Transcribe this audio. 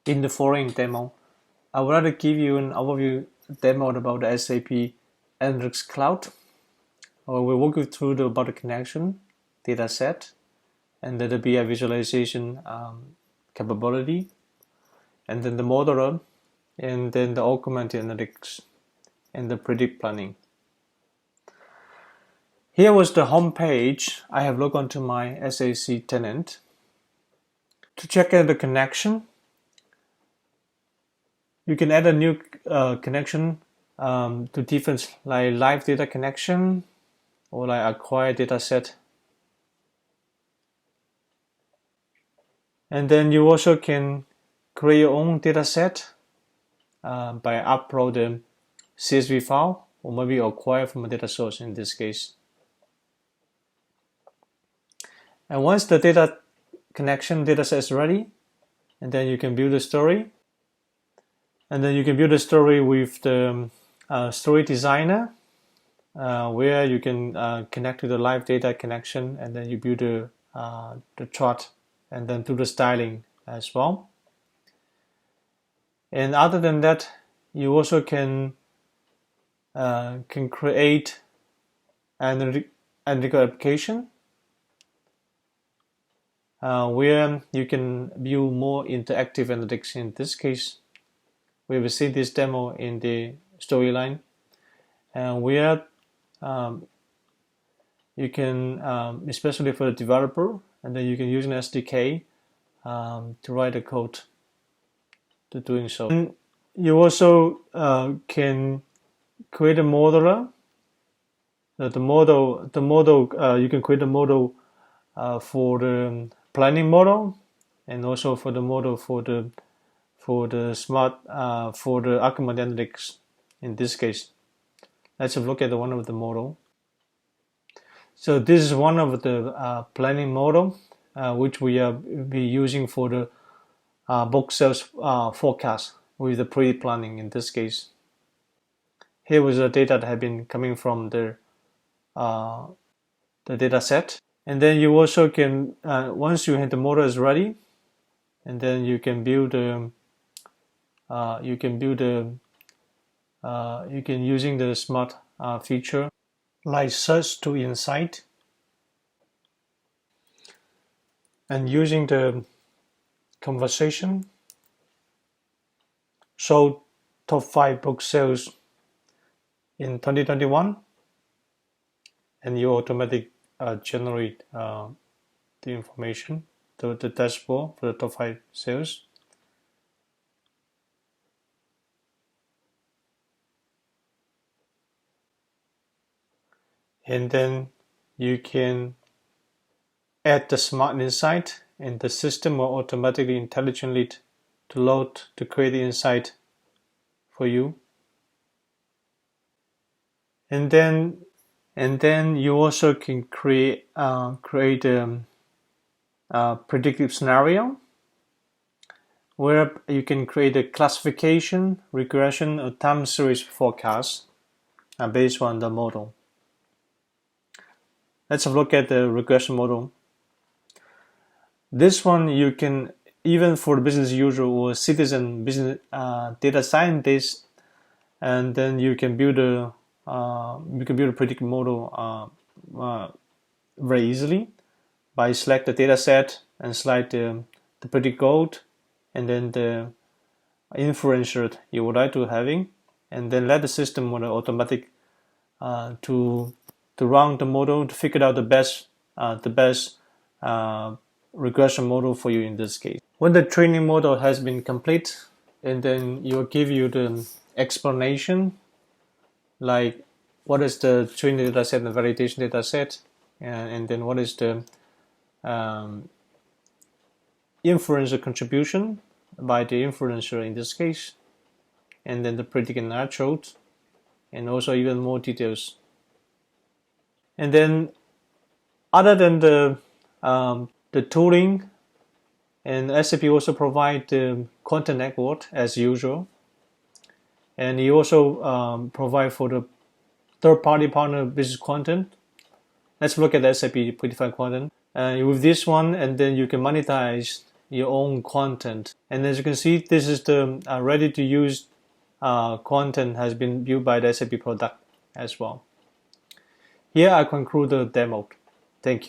In the following demo, I would like to give you an overview demo about the SAP Analytics Cloud. We'll walk you through about the connection, dataset, and then the BI visualization capability, and then the modeler, and then the augmented analytics, and the predict planning. Here was the home page. I have logged onto my SAC tenant. To check out the connection, you can add a new connection to different like live data connection or like acquire data set. And then you also can create your own data set by upload the CSV file or maybe acquire from a data source in this case. And once the data connection data set is ready, and then you can build a story. And then you can build a story with the story designer, where you can connect to the live data connection, and then you build the chart and then do the styling as well. And other than that, you also can create an analytical application where you can view more interactive analytics. In this case, we will see this demo in the storyline, and where you can, especially for the developer, and then you can use an SDK to write the code to doing so. And you also can create a modeler. The model you can create a model for the planning model, and also for the model for the smart for the augmented analytics. In this case, let's have a look at one of the model. So this is one of the planning model which we are be using for the book sales forecast with the pre-planning. In this case, here was the data that had been coming from the data set. And then you also can once you have the model is ready, and then you can build you can using the smart feature like search to insight, and using the conversation show top 5 book sales in 2021, and you automatically generate the information to the dashboard for the top 5 sales. And then you can add the smart insight, and the system will automatically intelligently to load to create the insight for you. And then you also can create a predictive scenario where you can create a classification, regression, or time series forecast based on the model. Let's have a look at the regression model. This one you can, even for the business user or citizen business data scientist, and then you can build a predictive model very easily by select the data set and select the predict code, and then the inferencer you would like to having, and then let the system model automatic to run the model to figure out the best regression model for you in this case. When the training model has been complete, and then it will give you the explanation like what is the training data set and validation data set, and then what is the inferencer contribution by the inferencer in this case, and then the predict and attribute, and also even more details. And then other than the tooling, and SAP also provide the content network as usual, and you also provide for the third-party partner business content. Let's look at the SAP Predictive Content with this one, and then you can monetize your own content. And as you can see, this is the ready to use content has been built by the SAP product as well. Here I conclude the demo. Thank you.